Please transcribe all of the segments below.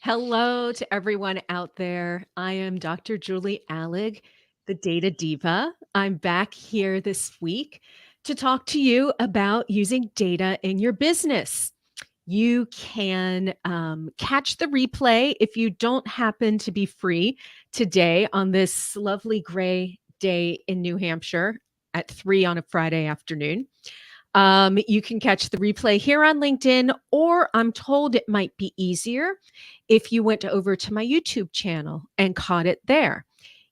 Hello to everyone out there. I am Dr. Julie Allig, the Data Diva. I'm back here this week to talk to you about using data in your business. You can catch the replay if you don't happen to be free today on this lovely gray day in New Hampshire at 3 on a Friday afternoon. You can catch the replay here on LinkedIn, or I'm told it might be easier if you went over to my YouTube channel and caught it there.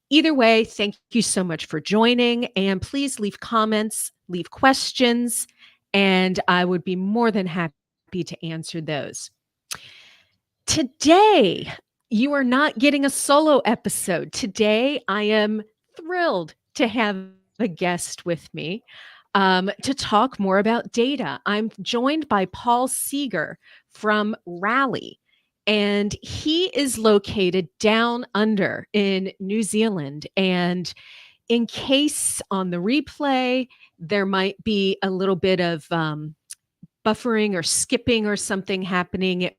Either way, thank you so much for joining, and please leave comments, leave questions, and I would be more than happy to answer those. Today, you are not getting a solo episode. Today, I am thrilled to have a guest with me to talk more about data. I'm joined by Paul Seagar from Raleigh, and he is located down under in New Zealand. And in case on the replay, there might be a little bit of buffering or skipping or something happening, it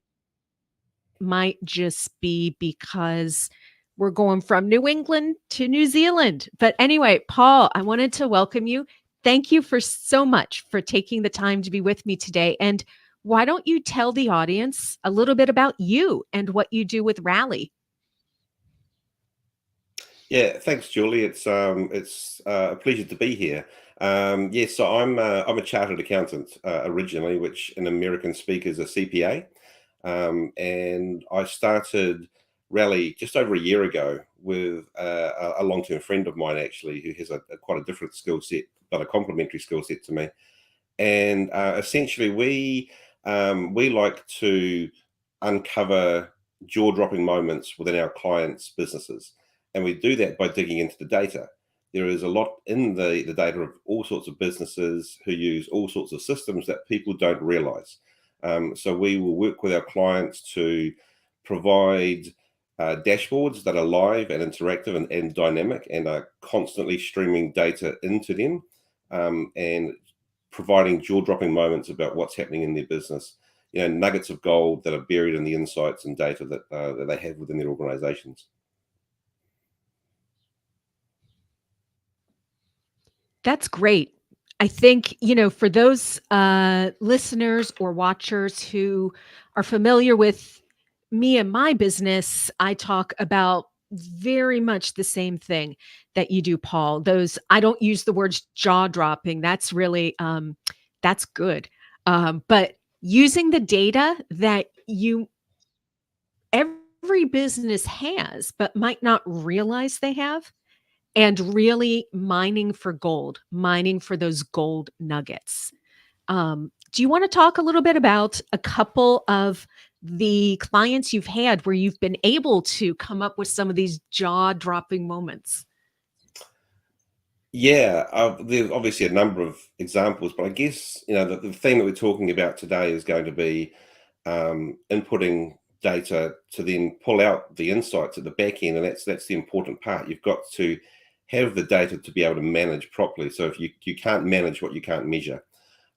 might just be because we're going from New England to New Zealand. But anyway, Paul, I wanted to welcome you. Thank you for so much for taking the time to be with me today. And why don't you tell the audience a little bit about you and what you do with Raleigh? Yeah, thanks, Julie. It's a pleasure to be here. Yes, so I'm a chartered accountant originally, which in American speak is a CPA, and I started Raleigh just over a year ago with a long-term friend of mine actually, who has quite a different skill set, but a complementary skill set to me. And essentially, we like to uncover jaw-dropping moments within our clients' businesses, and we do that by digging into the data. There is a lot in the data of all sorts of businesses who use all sorts of systems that people don't realize. So we will work with our clients to provide dashboards that are live and interactive and dynamic and are constantly streaming data into them, and providing jaw-dropping moments about what's happening in their business. Nuggets of gold that are buried in the insights and data that they have within their organizations. That's great. I think, for those listeners or watchers who are familiar with me and my business, I talk about very much the same thing that you do, Paul. I don't use the words jaw dropping. That's really, that's good. But using the data that every business has, but might not realize they have, and really mining for gold, mining for those gold nuggets. Do you want to talk a little bit about a couple of the clients you've had where you've been able to come up with some of these jaw-dropping moments? Yeah, there's obviously a number of examples, but I guess the theme that we're talking about today is going to be inputting data to then pull out the insights at the back end, and that's the important part. You've got to have the data to be able to manage properly. So if you can't manage what you can't measure,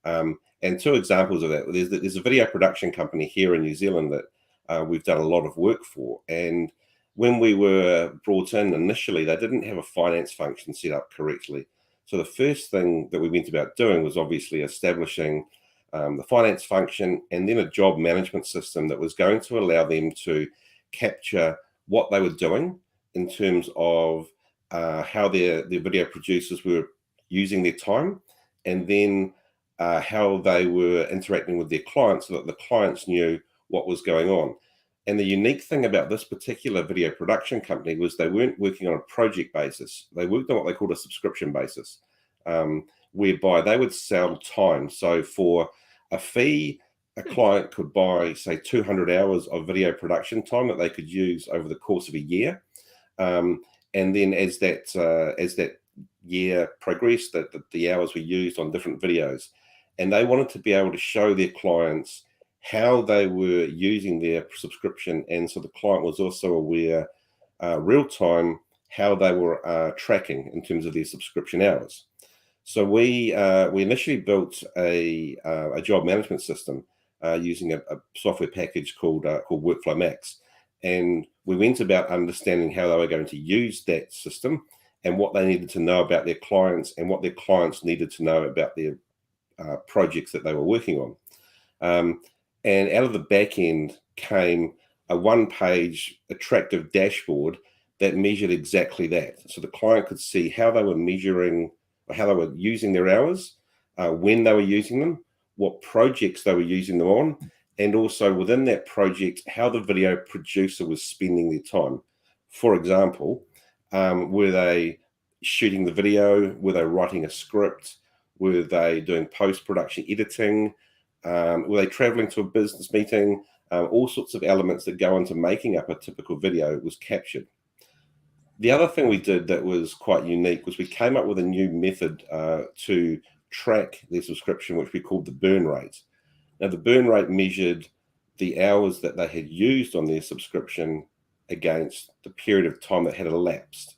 and two examples of that, there's a video production company here in New Zealand that we've done a lot of work for, and when we were brought in initially, they didn't have a finance function set up correctly. So the first thing that we went about doing was obviously establishing the finance function and then a job management system that was going to allow them to capture what they were doing in terms of how their video producers were using their time, and then how they were interacting with their clients so that the clients knew what was going on. And the unique thing about this particular video production company was they weren't working on a project basis. They worked on what they called a subscription basis, whereby they would sell time. So for a fee, a client could buy, say, 200 hours of video production time that they could use over the course of a year. And then as that year progressed, that the hours were used on different videos. And they wanted to be able to show their clients how they were using their subscription, and so the client was also aware real time how they were tracking in terms of their subscription hours. So we initially built a job management system using a software package called Workflow Max, And we went about understanding how they were going to use that system and what they needed to know about their clients and what their clients needed to know about their projects that they were working on. And out of the back end came a one-page attractive dashboard that measured exactly that. So the client could see how they were measuring, or how they were using their hours, when they were using them, what projects they were using them on, and also within that project, how the video producer was spending their time. For example, were they shooting the video? Were they writing a script? Were they doing post-production editing? Were they traveling to a business meeting? All sorts of elements that go into making up a typical video was captured. The other thing we did that was quite unique was we came up with a new method to track their subscription, which we called the burn rate. Now, the burn rate measured the hours that they had used on their subscription against the period of time that had elapsed,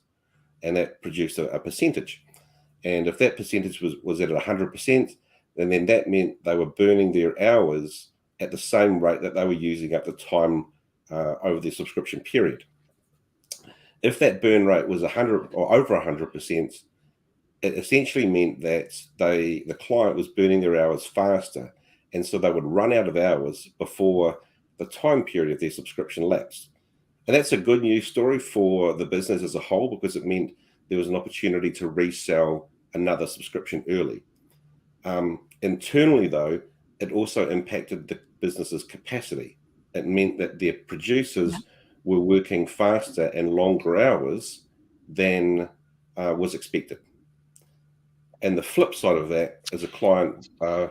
and that produced a percentage. And if that percentage was at 100%, then that meant they were burning their hours at the same rate that they were using up the time over their subscription period. If that burn rate was 100 or over 100%, it essentially meant that the client was burning their hours faster, and so they would run out of hours before the time period of their subscription lapsed. And that's a good news story for the business as a whole, because it meant there was an opportunity to resell another subscription early. Internally, though, it also impacted the business's capacity. It meant that their producers were working faster and longer hours than was expected. And the flip side of that is a client who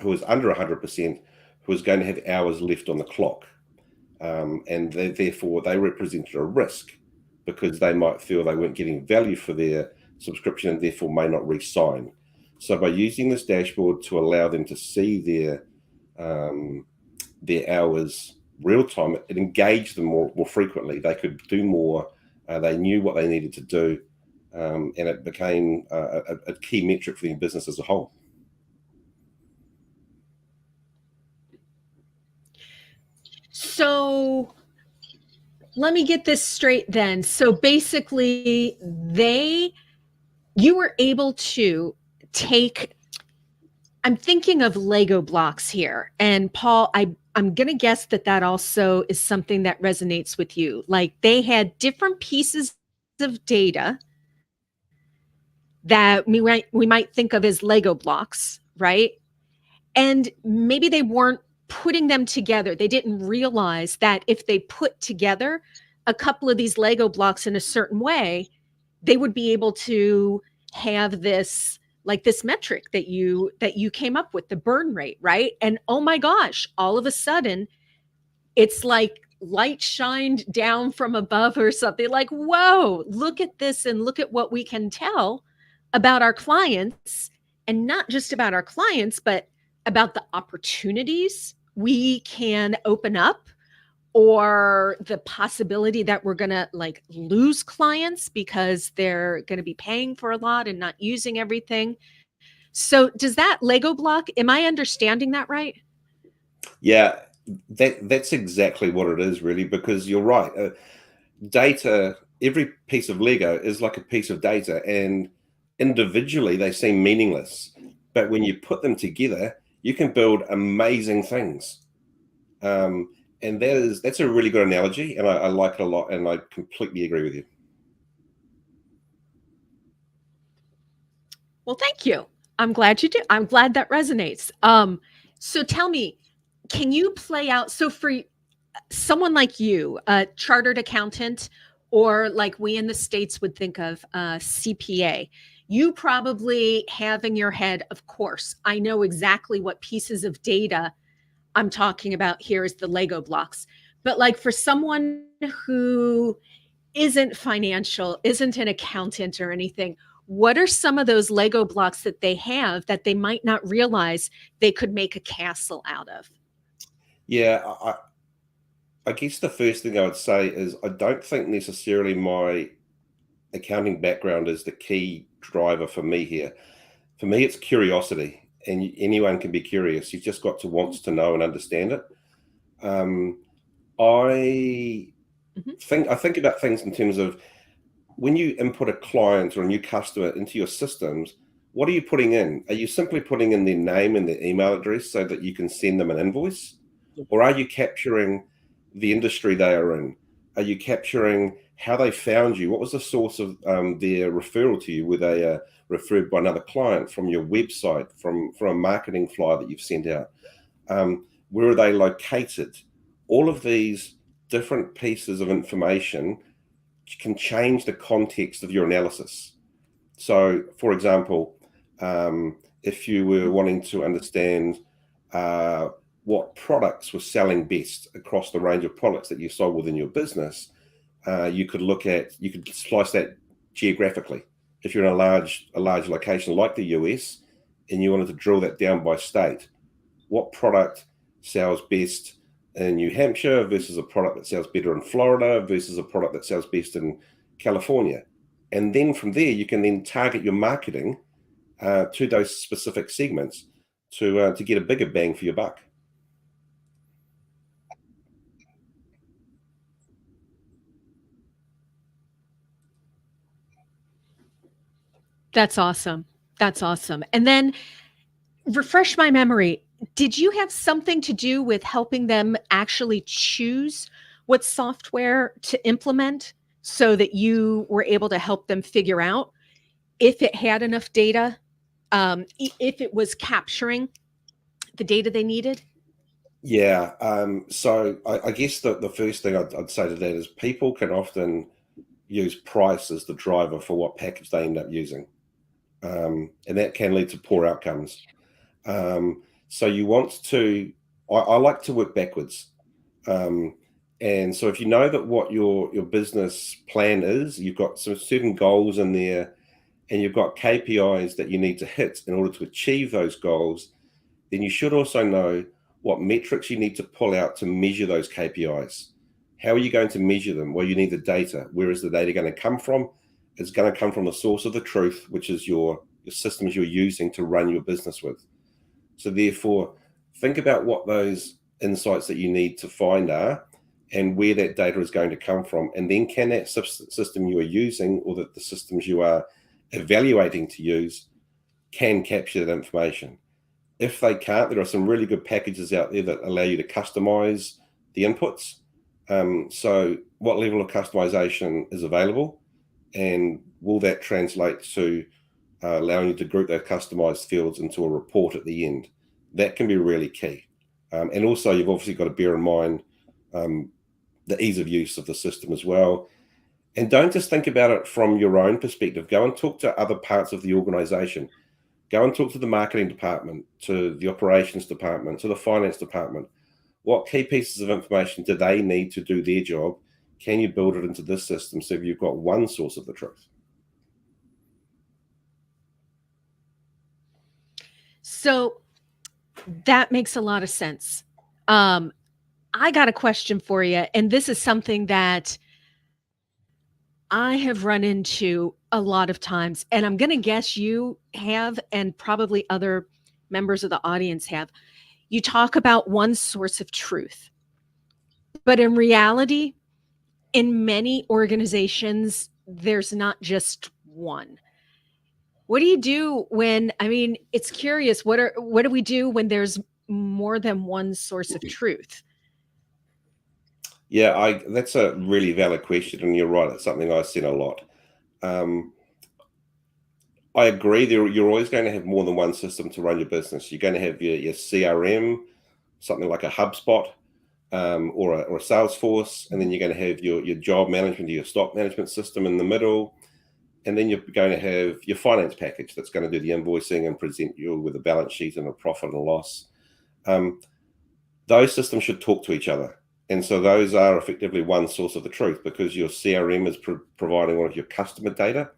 was under 100% who was going to have hours left on the clock. And therefore, they represented a risk because they might feel they weren't getting value for their subscription and therefore may not re-sign. So by using this dashboard to allow them to see their hours real time, it engaged them more frequently. They could do more. They knew what they needed to do, and it became a key metric for the business as a whole. So let me get this straight then. So basically, you were able to take, I'm thinking of Lego blocks here. And Paul, I'm going to guess that also is something that resonates with you. Like they had different pieces of data that we might think of as Lego blocks, right? And maybe they weren't putting them together. They didn't realize that if they put together a couple of these Lego blocks in a certain way, they would be able to have this metric that you came up with, the burn rate, right? And oh my gosh, all of a sudden it's like light shined down from above or something, like, whoa, look at this and look at what we can tell about our clients, and not just about our clients, but about the opportunities we can open up, or the possibility that we're going to like lose clients because they're going to be paying for a lot and not using everything. So does that Lego block, am I understanding that right? Yeah, that's exactly what it is, really, because you're right. Data, every piece of Lego is like a piece of data, and individually they seem meaningless. But when you put them together, you can build amazing things. And that's a really good analogy, and I like it a lot, and I completely agree with you. Well, thank you. I'm glad you do. I'm glad that resonates. So tell me, can you play out? So for someone like you, a chartered accountant, or like we in the States would think of CPA, you probably have in your head, of course, I know exactly what pieces of data I'm talking about here is the Lego blocks. But like for someone who isn't financial, isn't an accountant or anything, what are some of those Lego blocks that they have that they might not realize they could make a castle out of? Yeah, I guess the first thing I would say is I don't think necessarily my accounting background is the key driver for me here. For me, it's curiosity, and anyone can be curious. You've just got to want to know and understand it. I Mhm. I think about things in terms of when you input a client or a new customer into your systems, what are you putting in? Are you simply putting in their name and their email address so that you can send them an invoice? Yeah. Or are you capturing the industry they are in? Are you capturing how they found you? What was the source of their referral to you? Were they referred by another client from your website, from a marketing flyer that you've sent out? Where are they located? All of these different pieces of information can change the context of your analysis. So, for example, if you were wanting to understand uh, what products were selling best across the range of products that you sold within your business, you could slice that geographically. If you're in a large location like the US, and you wanted to drill that down by state, what product sells best in New Hampshire versus a product that sells better in Florida versus a product that sells best in California. And then from there, you can then target your marketing to those specific segments to get a bigger bang for your buck. That's awesome. That's awesome. And then refresh my memory. Did you have something to do with helping them actually choose what software to implement so that you were able to help them figure out if it had enough data, if it was capturing the data they needed? Yeah. So I guess the first thing I'd say to that is people can often use price as the driver for what package they end up using. And that can lead to poor outcomes. So you want to, I like to work backwards. Um, and so if you know that what your business plan is, you've got some certain goals in there, and you've got KPIs that you need to hit in order to achieve those goals, then you should also know what metrics you need to pull out to measure those KPIs. How are you going to measure them? Well, you need the data. Where is the data going to come from? It's going to come from the source of the truth, which is your systems you're using to run your business with. So therefore, think about what those insights that you need to find are and where that data is going to come from. And then can that system you are using or that the systems you are evaluating to use can capture that information. If they can't, there are some really good packages out there that allow you to customize the inputs. So what level of customization is available, and will that translate to allowing you to group those customized fields into a report at the end? That can be really key. And also, you've obviously got to bear in mind um, the ease of use of the system as well. And don't just think about it from your own perspective. Go and talk to other parts of the organization. Go and talk to the marketing department, to the operations department, to the finance department. What key pieces of information do they need to do their job? Can you build it into this system so you've got one source of the truth? So that makes a lot of sense. Um, I got a question for you, and this is something that I have run into a lot of times, and I'm going to guess you have, and probably other members of the audience have. You talk about one source of truth, but in reality, in many organizations, there's not just one. What do you do when, I mean, it's curious, what do we do when there's more than one source of truth? Yeah, I that's a really valid question, and you're right. It's something I see a lot. Um, I agree. You're always going to have more than one system to run your business. You're going to have your CRM, something like a HubSpot or a Salesforce, and then you're going to have your job management, your stock management system in the middle, and then you're going to have your finance package that's going to do the invoicing and present you with a balance sheet and a profit and loss. Um, those systems should talk to each other. And so those are effectively one source of the truth because your CRM is providing all of your customer data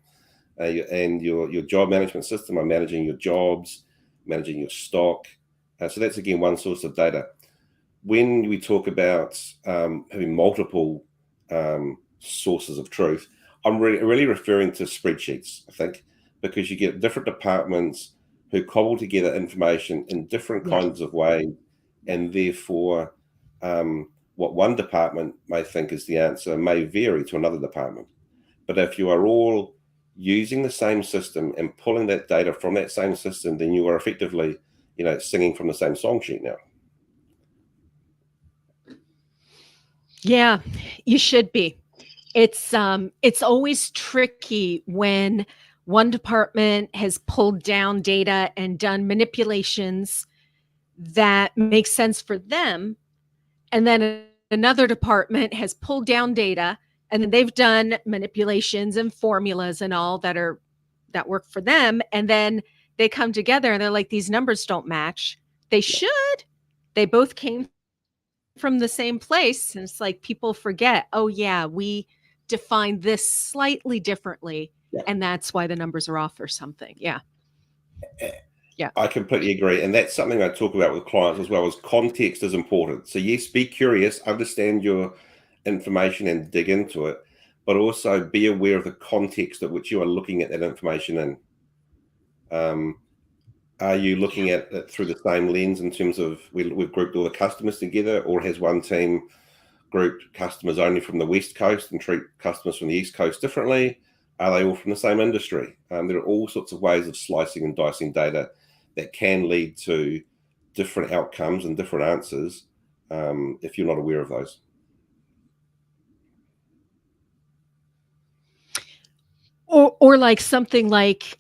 and your job management system are managing your jobs, managing your stock. So that's again one source of data. When we talk about having multiple sources of truth, I'm really referring to spreadsheets, I think, because you get different departments who cobble together information in different Yeah. kinds of ways, and therefore what one department may think is the answer may vary to another department. But if you are all using the same system and pulling that data from that same system, then you are effectively, singing from the same song sheet now. Yeah, you should be. It's always tricky when one department has pulled down data and done manipulations that make sense for them, and then another department has pulled down data and then they've done manipulations and formulas and all that work for them, and then they come together and they're like, these numbers don't match. They Yeah. should. They both came from the same place, and it's like people forget, oh yeah, we define this slightly differently, Yeah. and that's why the numbers are off or something. Yeah. Yeah. I completely agree. And that's something I talk about with clients as well, as context is important. So yes, be curious, understand your information and dig into it, but also be aware of the context at which you are looking at that information in. Are you looking at it through the same lens in terms of we've grouped all the customers together, or has one team grouped customers only from the West Coast and treat customers from the East Coast differently? Are they all from the same industry? There are all sorts of ways of slicing and dicing data that can lead to different outcomes and different answers if you're not aware of those. Or like something like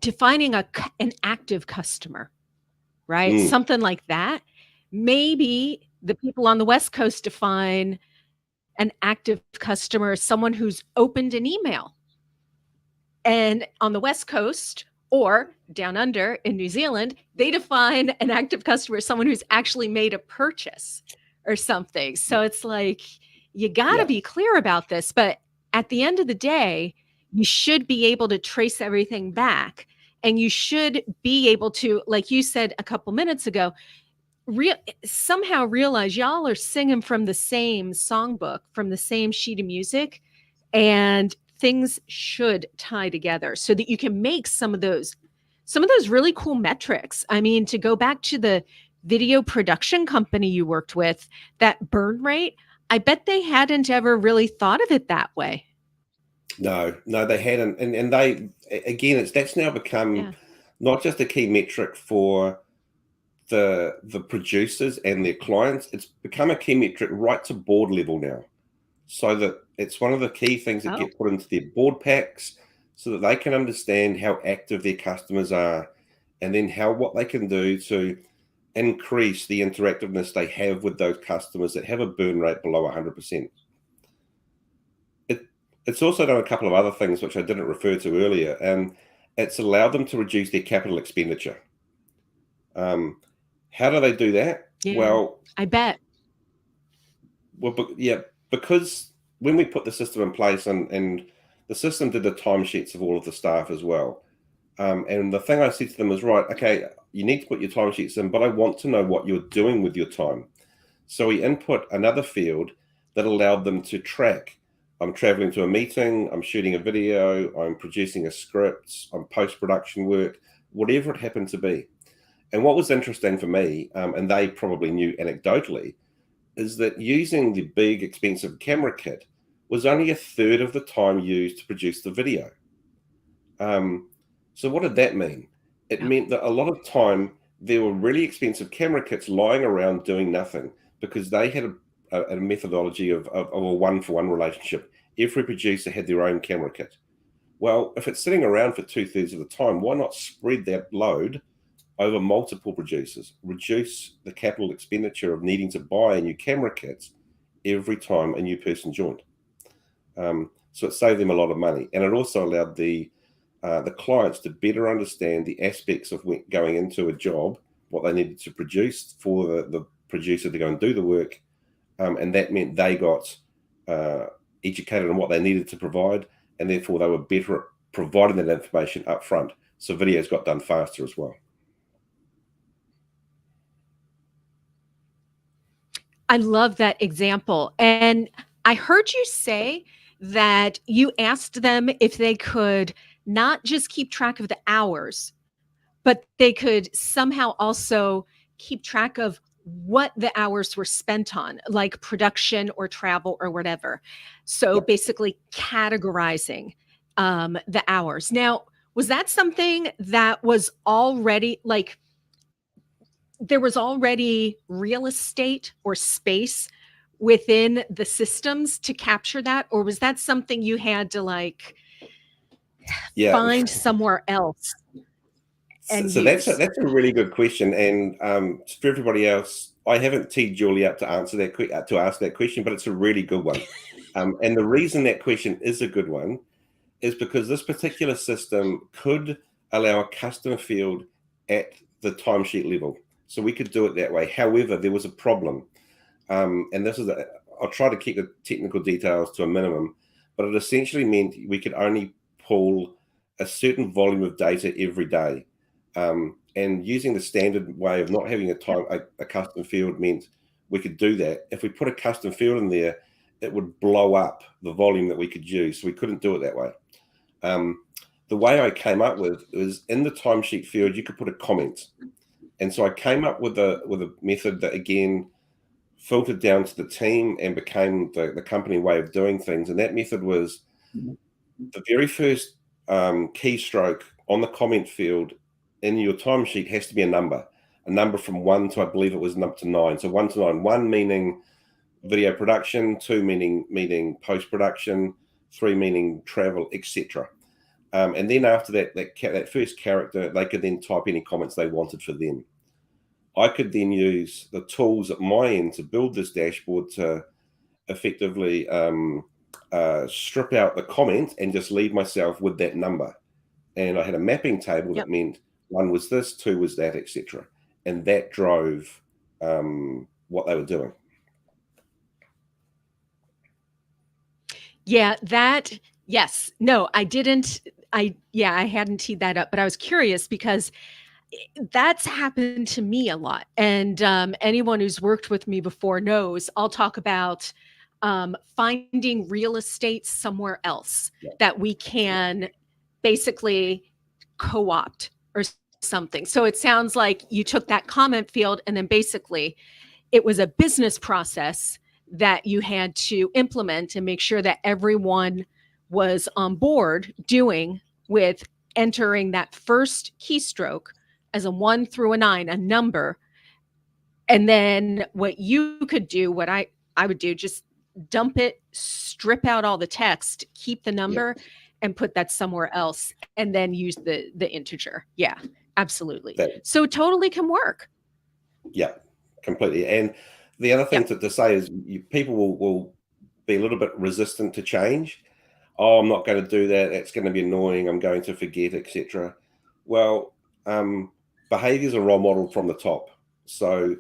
defining an active customer, right? Mm, Something like that. Maybe the people on the West Coast define an active customer as someone who's opened an email. And on the West Coast or down under in New Zealand, they define an active customer as someone who's actually made a purchase or something. So it's like, you got to yeah, be clear about this. But at the end of the day, you should be able to trace everything back. And you should be able to, like you said a couple minutes ago, somehow realize y'all are singing from the same songbook, from the same sheet of music, and things should tie together so that you can make some of those really cool metrics. I mean, to go back to the video production company you worked with, that burn rate, I bet they hadn't ever really thought of it that way. no, they hadn't, and they again, that's now become Yeah. not just a key metric for the producers and their clients. It's become a key metric right to board level now, so that it's one of the key things that Oh, get put into their board packs, so that they can understand how active their customers are, and then what they can do to increase the interactiveness they have with those customers that have a burn rate below 100%. It's also done a couple of other things which I didn't refer to earlier, and it's allowed them to reduce their capital expenditure. How do they do that? yeah. Well, I bet. yeah, because when we put the system in place, and the system did the timesheets of all of the staff as well. And the thing I said to them was, right, okay, you need to put your timesheets in, but I want to know what you're doing with your time. So we input another field that allowed them to track. I'm traveling to a meeting, I'm shooting a video, I'm producing a script, I'm post-production work, whatever it happened to be. And what was interesting for me, and they probably knew anecdotally, is that using the big expensive camera kit was only a third of the time used to produce the video. So what did that mean? It Yeah. meant that a lot of time there were really expensive camera kits lying around doing nothing, because they had a methodology of a one-for-one relationship. Every producer had their own camera kit. Well, if it's sitting around for 2/3 of the time, why not spread that load over multiple producers, reduce the capital expenditure of needing to buy a new camera kit every time a new person joined. So it saved them a lot of money, and it also allowed the clients to better understand the aspects of going into a job, what they needed to produce for the producer to go and do the work, and that meant they got educated on what they needed to provide, and therefore they were better at providing that information up front. So videos got done faster as well. I love that example. And I heard you say that you asked them if they could not just keep track of the hours, but they could somehow also keep track of what the hours were spent on, like production or travel or whatever. So Yeah. basically categorizing the hours. Now, was that something that was already like there was already real estate or space within the systems to capture that? Or was that something you had to like Yeah. find somewhere else and So that's use? a really good question, and for everybody else, I haven't teed Julie up to answer that to ask that question, but it's a really good one. And the reason that question is a good one is because this particular system could allow a custom field at the timesheet level, so we could do it that way. However, there was a problem, and I'll try to keep the technical details to a minimum, but it essentially meant we could only pull a certain volume of data every day. And using the standard way of not having a custom field meant we could do that. If we put a custom field in there, it would blow up the volume that we could use. So we couldn't do it that way. The way I came up with was in the timesheet field, you could put a comment. And so I came up with a method that again filtered down to the team and became the company way of doing things. And that method was the very first keystroke on the comment field in your timesheet has to be a number from 1 to, I believe it was up to 9. So 1 to 9, 1 meaning video production, 2 meaning post-production, 3 meaning travel, etc. And then after that first character, they could then type any comments they wanted for them. I could then use the tools at my end to build this dashboard to effectively strip out the comment and just leave myself with that number. And I had a mapping table that Yep. meant 1 was this, 2 was that, etc. And that drove what they were doing. Yeah, yes. No, I didn't. I hadn't teed that up, but I was curious because that's happened to me a lot. And anyone who's worked with me before knows I'll talk about finding real estate somewhere else Yeah. that we can basically co-opt or something. So it sounds like you took that comment field and then basically it was a business process that you had to implement and make sure that everyone was on board doing with entering that first keystroke as a 1 through a 9, a number. And then what you could do, what I would do, just dump it, strip out all the text, keep the Yeah. number and put that somewhere else and then use the integer. Yeah, absolutely. That, So totally can work. yeah, completely. And the other thing Yep. to say is people will be a little bit resistant to change. Oh, I'm not going to do that. That's going to be annoying. I'm going to forget, etc. Well, behaviors are role modeled from the top. So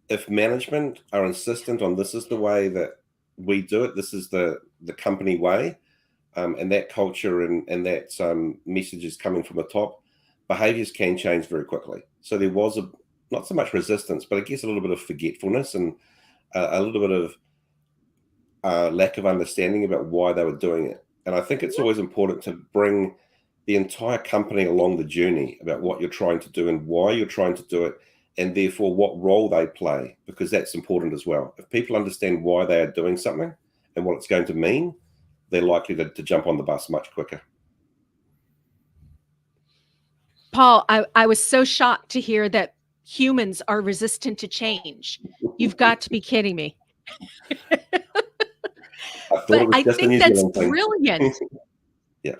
if management are insistent on this is the way that we do it, this is the company way, and that culture and that message is coming from the top, behaviors can change very quickly. So there was not so much resistance, but I guess a little bit of forgetfulness and a little bit of lack of understanding about why they were doing it. And I think it's always important to bring the entire company along the journey about what you're trying to do and why you're trying to do it, and therefore what role they play, because that's important as well. If people understand why they are doing something and what it's going to mean, they're likely to jump on the bus much quicker. Paul, I was so shocked to hear that humans are resistant to change. You've got to be kidding me. I thought it But was I just a think New that's Zealand thing. brilliant. Yeah.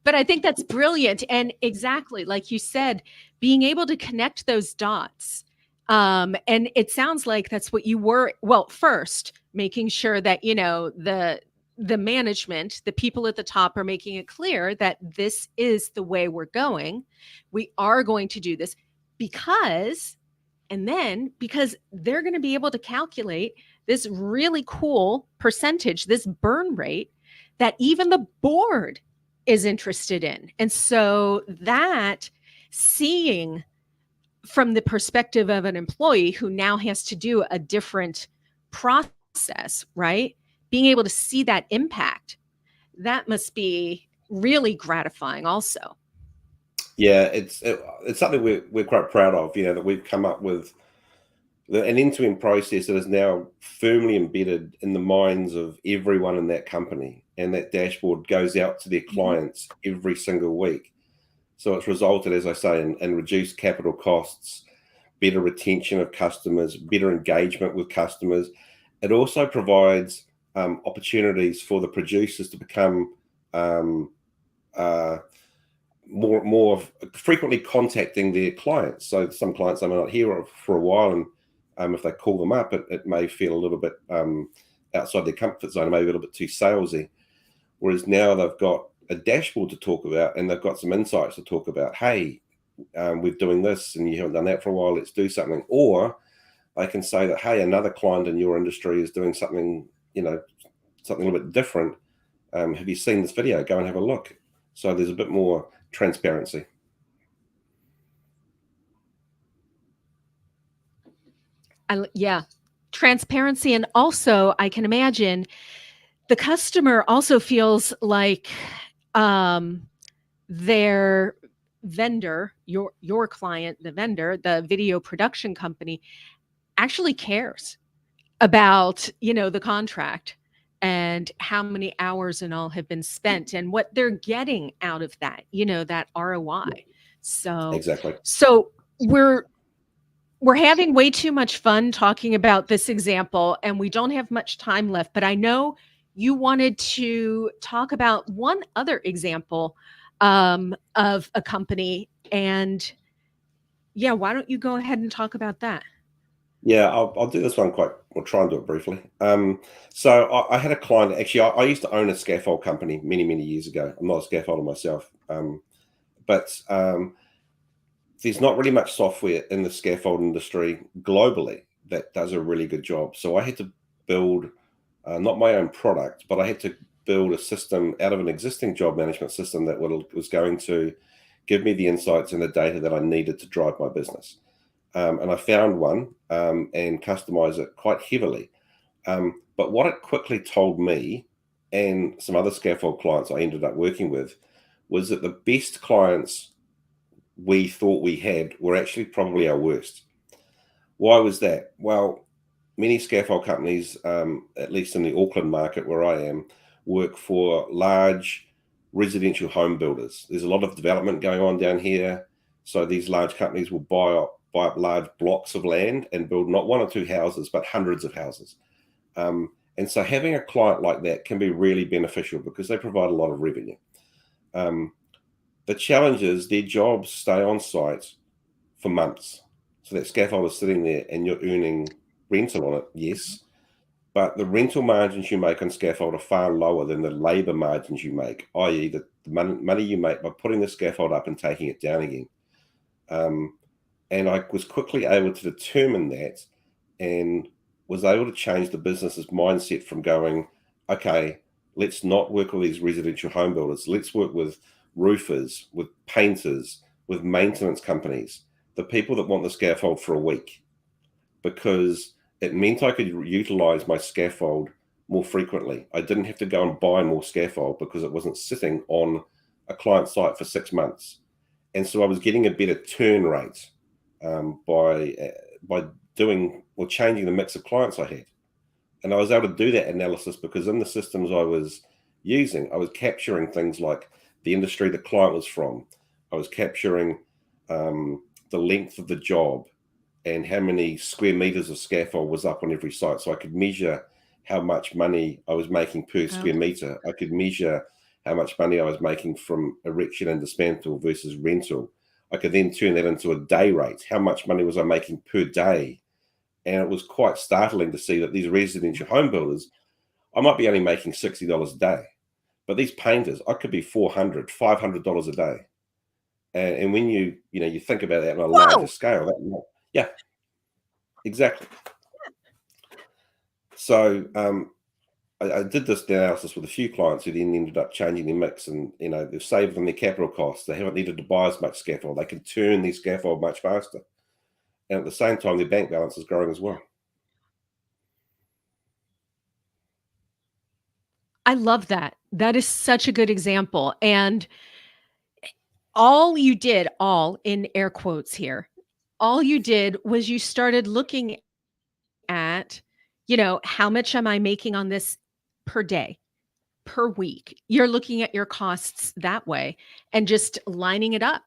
But I think that's brilliant. And exactly, like you said, being able to connect those dots. And it sounds like that's what you were. Well, first, making sure that, the management, the people at the top are making it clear that this is the way we're going. We are going to do this because, and then because they're going to be able to calculate this really cool percentage, this burn rate that even the board is interested in. And so that seeing from the perspective of an employee who now has to do a different process, right? Being able to see that impact, that must be really gratifying also. Yeah, it's something we're quite proud of, that we've come up with an end-to-end process that is now firmly embedded in the minds of everyone in that company, and that dashboard goes out to their Mhm. clients every single week. So it's resulted, as I say, in reduced capital costs, better retention of customers, better engagement with customers. It also provides opportunities for the producers to become um, uh, more frequently contacting their clients. So some clients, they may not hear for a while, and if they call them up, it may feel a little bit outside their comfort zone, maybe a little bit too salesy. Whereas now they've got a dashboard to talk about, and they've got some insights to talk about. Hey, we're doing this, and you haven't done that for a while. Let's do something. Or they can say that, hey, another client in your industry is doing something, something a little bit different. Have you seen this video? Go and have a look. So there's a bit more transparency. Yeah, transparency, and also I can imagine the customer also feels like um, their vendor, your client, the vendor, the video production company, actually cares about, the contract and how many hours and all have been spent and what they're getting out of that, that ROI. So Exactly. so we're having way too much fun talking about this example, and we don't have much time left, but I know you wanted to talk about one other example of a company. And yeah, why don't you go ahead and talk about that? Yeah, I'll do this one quite. We'll try and do it briefly. So I had a client. Actually, I used to own a scaffold company many, many years ago. I'm not a scaffolder myself, but there's not really much software in the scaffold industry globally that does a really good job. So I had to build not my own product, but I had to build a system out of an existing job management system that was going to give me the insights and the data that I needed to drive my business. And I found one and customized it quite heavily. But what it quickly told me and some other scaffold clients I ended up working with was that the best clients we thought we had were actually probably our worst. Why was that? Well, many scaffold companies, at least in the Auckland market where I am, work for large residential home builders. There's a lot of development going on down here. So these large companies will buy up large blocks of land and build not one or two houses, but hundreds of houses. And so having a client like that can be really beneficial because they provide a lot of revenue. Um, the challenge is their jobs stay on site for months. So that scaffold is sitting there and you're earning rental on it, yes. But the rental margins you make on scaffold are far lower than the labor margins you make, i.e., the money you make by putting the scaffold up and taking it down again. And I was quickly able to determine that and was able to change the business's mindset from going, okay, let's not work with these residential home builders. Let's work with roofers, with painters, with maintenance companies, the people that want the scaffold for a week, because it meant I could utilize my scaffold more frequently. I didn't have to go and buy more scaffold because it wasn't sitting on a client site for 6 months. And so I was getting a better turn rate by doing or changing the mix of clients I had. And I was able to do that analysis because in the systems I was using, I was capturing things like the industry the client was from. I was capturing the length of the job and how many square meters of scaffold was up on every site. So I could measure how much money I was making per square Okay. meter. I could measure how much money I was making from erection and dismantle versus rental. I could then turn that into a day rate. How much money was I making per day? And it was quite startling to see that these residential home builders, I might be only making $60 a day, but these painters, I could be $400, $500 a day. And when you think about that on a larger Whoa! scale, yeah, exactly. So I did this analysis with a few clients who then ended up changing their mix, and they've saved on their capital costs. They haven't needed to buy as much scaffold. They can turn their scaffold much faster, and at the same time, their bank balance is growing as well. I love that. That is such a good example. And all you did, all in air quotes here, all you did was you started looking at, you know, how much am I making on this per day, per week? You're looking at your costs that way and just lining it up,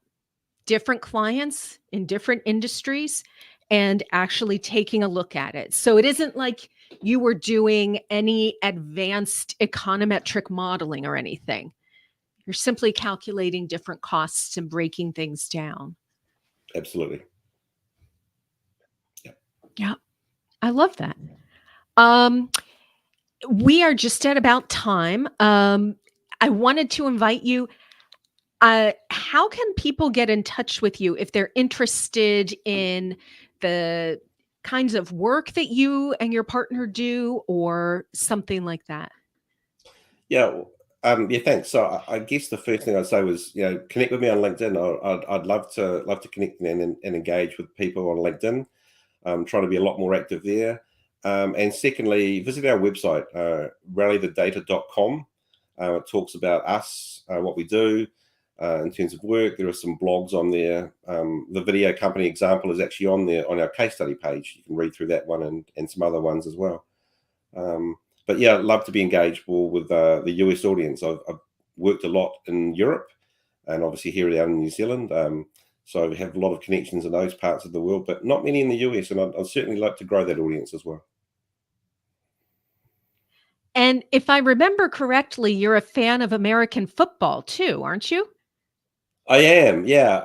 different clients in different industries, and actually taking a look at it. So it isn't like you were doing any advanced econometric modeling or anything. You're simply calculating different costs and breaking things down. Absolutely. Yeah. Yeah, I love that. Um, we are just at about time. I wanted to invite you. How can people get in touch with you if they're interested in the kinds of work that you and your partner do, or something like that? Yeah. Yeah. Thanks. So I guess the first thing I'd say was, connect with me on LinkedIn. I'd love to connect and engage with people on LinkedIn. Trying to be a lot more active there. And secondly, visit our website, rallythedata.com. It talks about us, what we do in terms of work. There are some blogs on there. The video company example is actually on there on our case study page. You can read through that one and some other ones as well. But yeah, I'd love to be engageable with the US audience. I've worked a lot in Europe and obviously here down in New Zealand. So we have a lot of connections in those parts of the world, but not many in the US. And I'd certainly like to grow that audience as well. And if I remember correctly, you're a fan of American football too, aren't you? I am, yeah.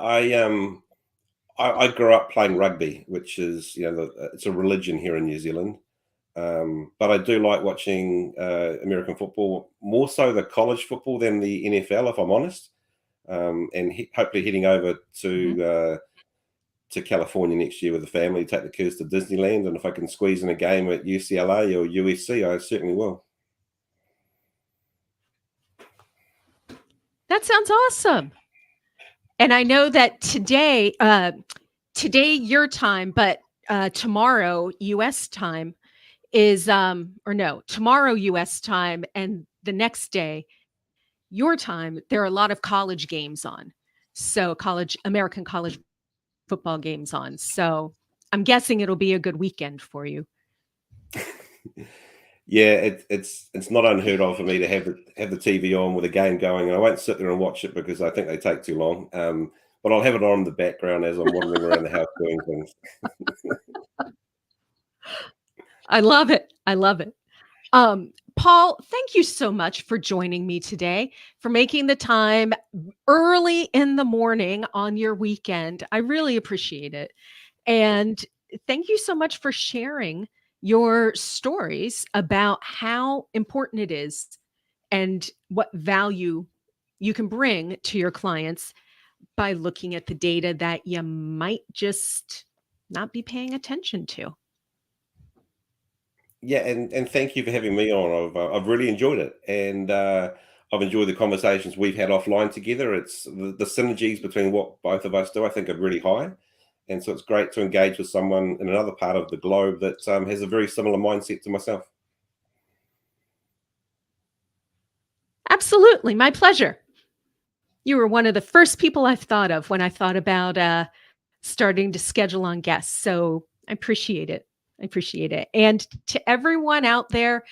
I grew up playing rugby, which is it's a religion here in New Zealand. But I do like watching American football, more so the college football than the NFL, if I'm honest. And hopefully heading over Mhm. to California next year with the family, take the kids to Disneyland, and if I can squeeze in a game at UCLA or USC, I certainly will. That sounds awesome. And I know that today your time, but tomorrow US time is or no, tomorrow US time and the next day your time, there are a lot of college games on. So American college football games on. So I'm guessing it'll be a good weekend for you. Yeah, it's not unheard of for me to have the TV on with a game going, and I won't sit there and watch it because I think they take too long. But I'll have it on in the background as I'm wandering around the house doing things. I love it. I love it. Paul, thank you so much for joining me today, for making the time early in the morning on your weekend. I really appreciate it. And thank you so much for sharing your stories about how important it is and what value you can bring to your clients by looking at the data that you might just not be paying attention to. Yeah, and thank you for having me on. I've really enjoyed it, and I've enjoyed the conversations we've had offline together. It's the synergies between what both of us do, I think, are really high, and so it's great to engage with someone in another part of the globe that has a very similar mindset to myself. Absolutely, my pleasure. You were one of the first people I thought of when I thought about starting to schedule on guests. So I appreciate it. I appreciate it. And to everyone out there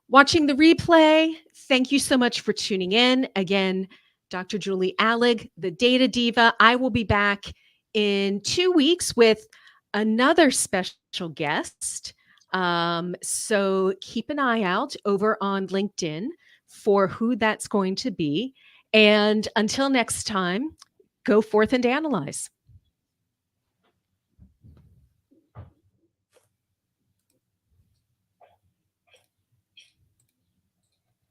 watching the replay, thank you so much for tuning in. Again, Dr. Julie Allig, the Data Diva. I will be back in 2 weeks with another special guest. So keep an eye out over on LinkedIn for who that's going to be. And until next time, go forth and analyze.